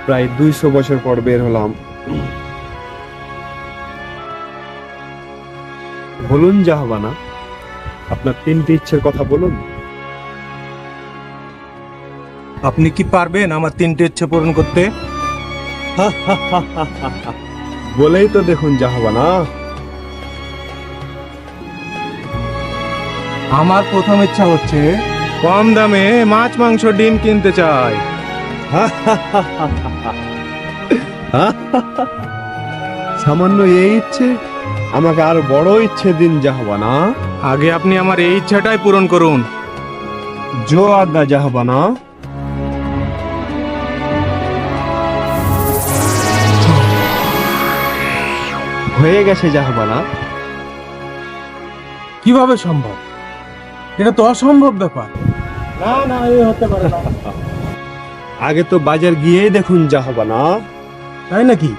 প্রায় 200 বছর পর বের হলাম। বলুন জাহাবানা, আপনার 3টি ইচ্ছের কথা বলুন। আপনি কি পারবেন আমার 3টে ইচ্ছে পূরণ করতে? বলেই তো দেখুন জাহাবানা। আমার প্রথম ইচ্ছা হচ্ছে কম দামে মাছ মাংস ডিম কিনতে চাই। সামান্য এই ইচ্ছে, আমাকে আরো বড় ইচ্ছে দিন জাহাবানা। আগে আপনি আমার এই ইচ্ছাটাই পূরণ করুন। জো আজ্ঞা জাহাবানা। হয়ে গেছে জাহাবানা। কিভাবে সম্ভব? এটা তো অসম্ভব ব্যাপার। না না, এই হতে পারে না। আগে তো বাজার গিয়েই দেখুন জাহাবানা। তাই নাকি?